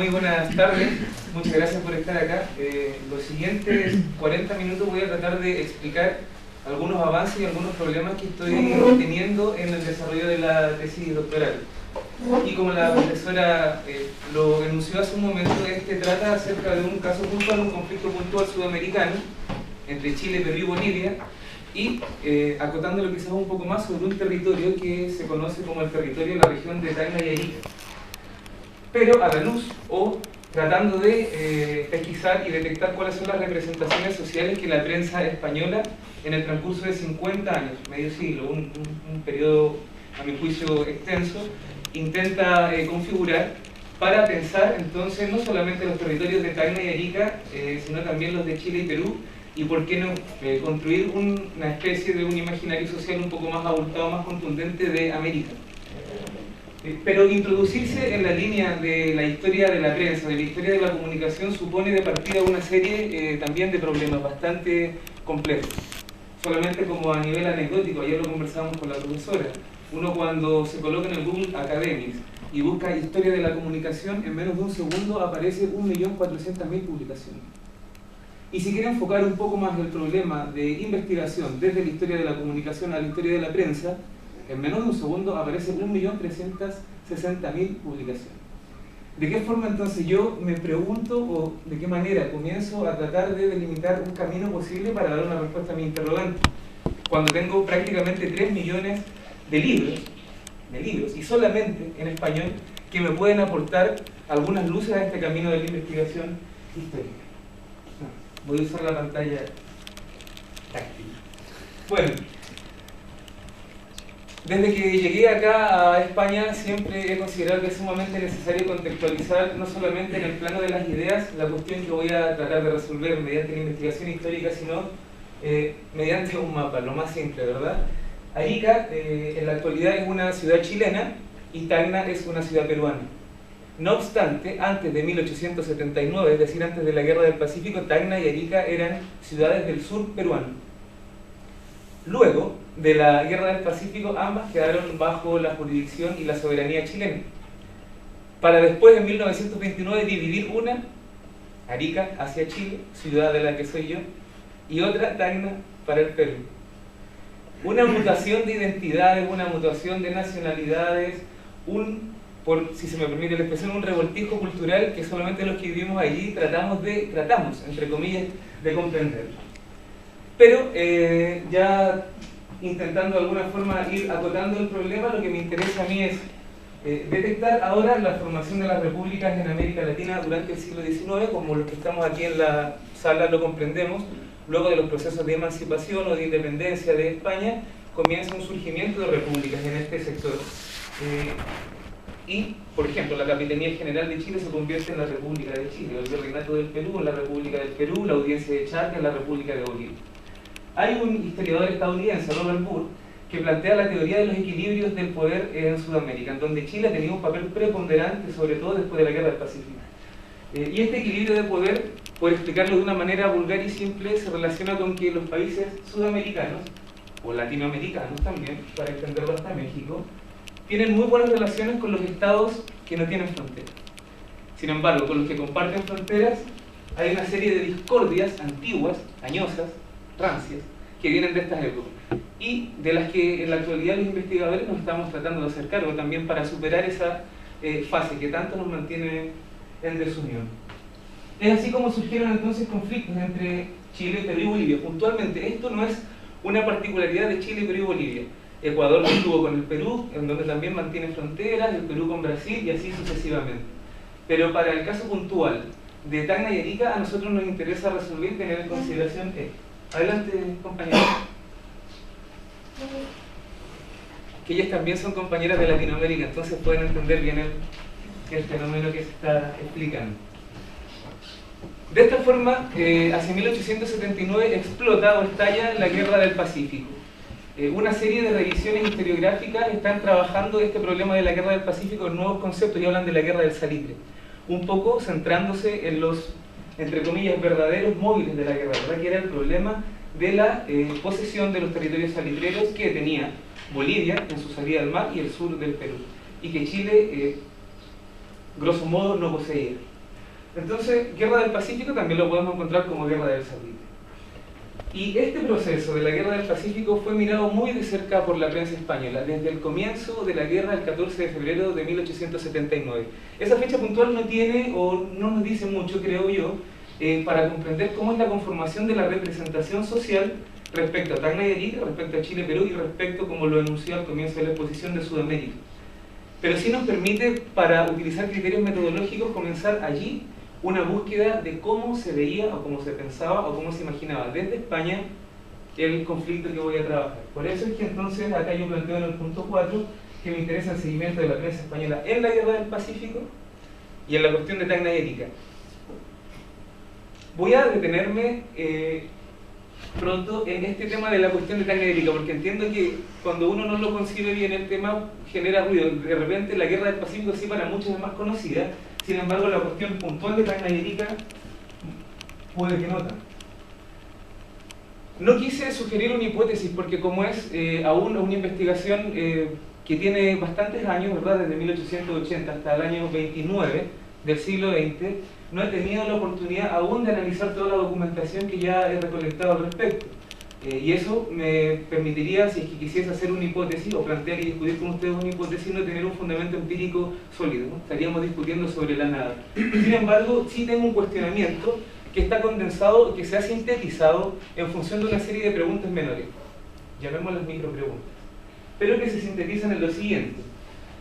muy buenas tardes, muchas gracias por estar acá. Los siguientes 40 minutos voy a tratar de explicar algunos avances y algunos problemas que estoy teniendo en el desarrollo de la tesis doctoral. Y como la profesora lo enunció hace un momento, trata acerca de un caso puntual, un conflicto puntual sudamericano entre Chile, Perú y Bolivia, y acotándolo quizás un poco más sobre un territorio que se conoce como el territorio de la región de Tacna y Arica. Pero a la luz, o tratando de pesquisar y detectar cuáles son las representaciones sociales que la prensa española en el transcurso de 50 años, medio siglo, un periodo a mi juicio extenso, intenta configurar para pensar entonces no solamente los territorios de Tacna y Arica, sino también los de Chile y Perú, y por qué no construir una especie de un imaginario social un poco más abultado, más contundente de América. Pero introducirse en la línea de la historia de la prensa, de la historia de la comunicación, supone de partida una serie también de problemas bastante complejos. Solamente como a nivel anecdótico, ayer lo conversábamos con la profesora, uno cuando se coloca en el Google Academics y busca historia de la comunicación, en menos de un segundo aparece 1.400.000 publicaciones. Y si quiere enfocar un poco más el problema de investigación desde la historia de la comunicación a la historia de la prensa, en menos de un segundo aparece 1.360.000 publicaciones. ¿De qué forma entonces yo me pregunto o de qué manera comienzo a tratar de delimitar un camino posible para dar una respuesta a mi interrogante? Cuando tengo prácticamente 3 millones de libros y solamente en español que me pueden aportar algunas luces a este camino de la investigación histórica. Voy a usar la pantalla táctil. Bueno, desde que llegué acá a España siempre he considerado que es sumamente necesario contextualizar no solamente en el plano de las ideas la cuestión que voy a tratar de resolver mediante la investigación histórica, sino mediante un mapa, lo más simple, ¿verdad? Arica en la actualidad es una ciudad chilena y Tacna es una ciudad peruana. No obstante, antes de 1879, es decir, antes de la Guerra del Pacífico, Tacna y Arica eran ciudades del sur peruano. Luego de la Guerra del Pacífico, ambas quedaron bajo la jurisdicción y la soberanía chilena, para después, en 1929, dividir una, Arica, hacia Chile, ciudad de la que soy yo, y otra, Tacna, para el Perú. Una mutación de identidades, una mutación de nacionalidades, por si se me permite la expresión, un revoltijo cultural que solamente los que vivimos allí tratamos, entre comillas, de comprender. Pero ya intentando de alguna forma ir acotando el problema, lo que me interesa a mí es detectar ahora la formación de las repúblicas en América Latina durante el siglo XIX, como los que estamos aquí en la sala lo comprendemos. Luego de los procesos de emancipación o de independencia de España, comienza un surgimiento de repúblicas en este sector. Y, por ejemplo, la Capitanía General de Chile se convierte en la República de Chile, el Virreinato del Perú en la República del Perú, la Audiencia de Charcas en la República de Bolivia. Hay un historiador estadounidense, Robert Moore, que plantea la teoría de los equilibrios del poder en Sudamérica, en donde Chile ha tenido un papel preponderante, sobre todo después de la Guerra del Pacífico. Y este equilibrio de poder, por explicarlo de una manera vulgar y simple, se relaciona con que los países sudamericanos, o latinoamericanos también, para extenderlo hasta México, tienen muy buenas relaciones con los estados que no tienen fronteras. Sin embargo, con los que comparten fronteras, hay una serie de discordias antiguas, añosas, rancias, que vienen de estas épocas, y de las que en la actualidad los investigadores nos estamos tratando de hacer cargo también para superar esa fase que tanto nos mantiene en desunión. Es así como surgieron entonces conflictos entre Chile, Perú y Bolivia. Puntualmente, esto no es una particularidad de Chile, Perú y Bolivia. Ecuador lo tuvo con el Perú, en donde también mantiene fronteras, el Perú con Brasil y así sucesivamente. Pero para el caso puntual de Tacna y Arica, a nosotros nos interesa resolver y tener en consideración esto. Adelante, compañeros. Que ellas también son compañeras de Latinoamérica, entonces pueden entender bien el fenómeno que se está explicando. De esta forma, hacia 1879 explota o estalla la Guerra del Pacífico. Una serie de revisiones historiográficas están trabajando este problema de la Guerra del Pacífico en nuevos conceptos y hablan de la Guerra del Salitre, un poco centrándose en los, entre comillas, verdaderos móviles de la guerra, ¿verdad? Que era el problema de la posesión de los territorios salitreros que tenía Bolivia en su salida al mar y el sur del Perú, y que Chile, grosso modo, no poseía. Entonces, Guerra del Pacífico también lo podemos encontrar como Guerra del Satélite. Y este proceso de la Guerra del Pacífico fue mirado muy de cerca por la prensa española, desde el comienzo de la guerra, el 14 de febrero de 1879. Esa fecha puntual no tiene, o no nos dice mucho, creo yo, para comprender cómo es la conformación de la representación social respecto a Tacna y Arica, respecto a Chile, Perú y respecto, como lo anunció al comienzo de la exposición, de Sudamérica. Pero sí nos permite, para utilizar criterios metodológicos, comenzar allí una búsqueda de cómo se veía o cómo se pensaba o cómo se imaginaba desde España el conflicto que voy a trabajar. Por eso es que entonces acá yo planteo en el punto 4 que me interesa el seguimiento de la prensa española en la Guerra del Pacífico y en la cuestión de Tacna y Arica. Voy a detenerme pronto en este tema de la cuestión de Tacna y Arica, porque entiendo que cuando uno no lo concibe bien el tema genera ruido. De repente la Guerra del Pacífico sí para muchos es más conocida, sin embargo la cuestión puntual de Tacna y Arica puede que no tanto. No quise sugerir una hipótesis porque como es aún una investigación que tiene bastantes años, ¿verdad? Desde 1880 hasta el año 29 del siglo XX, no he tenido la oportunidad aún de analizar toda la documentación que ya he recolectado al respecto. Y eso me permitiría, si es que quisiese hacer una hipótesis o plantear y discutir con ustedes una hipótesis, no tener un fundamento empírico sólido, ¿no? Estaríamos discutiendo sobre la nada. Sin embargo, sí tengo un cuestionamiento que está condensado, que se ha sintetizado en función de una serie de preguntas menores, llamémoslas micropreguntas, pero que se sintetizan en lo siguiente.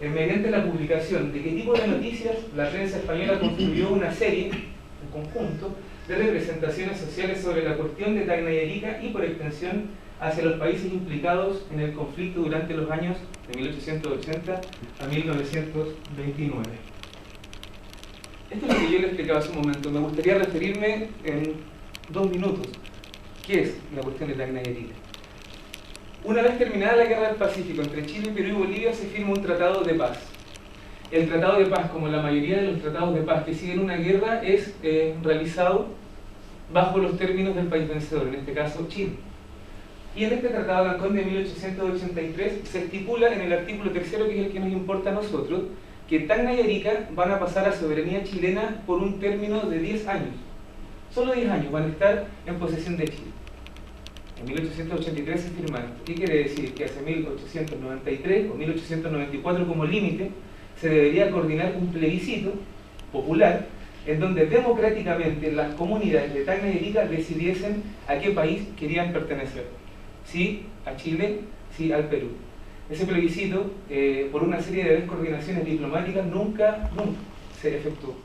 Mediante la publicación de qué tipo de noticias la prensa española construyó una serie, un conjunto, de representaciones sociales sobre la cuestión de Tacna y Arica y por extensión hacia los países implicados en el conflicto durante los años de 1880 a 1929. Esto es lo que yo le explicaba hace un momento. Me gustaría referirme en 2 minutos. ¿Qué es la cuestión de Tacna y Arica? Una vez terminada la Guerra del Pacífico entre Chile, Perú y Bolivia, se firma un tratado de paz. El tratado de paz, como la mayoría de los tratados de paz que siguen una guerra, es realizado bajo los términos del país vencedor, en este caso Chile. Y en este Tratado de Ancón de 1883 se estipula en el artículo 3, que es el que nos importa a nosotros, que Tacna y Arica van a pasar a soberanía chilena por un término de 10 años. Solo 10 años van a estar en posesión de Chile. En 1883 se firmaron. ¿Qué quiere decir? Que hacia 1893 o 1894 como límite se debería coordinar un plebiscito popular en donde democráticamente las comunidades de Tacna y Arica decidiesen a qué país querían pertenecer. Sí a Chile, sí al Perú. Ese plebiscito, por una serie de descoordinaciones diplomáticas, nunca se efectuó.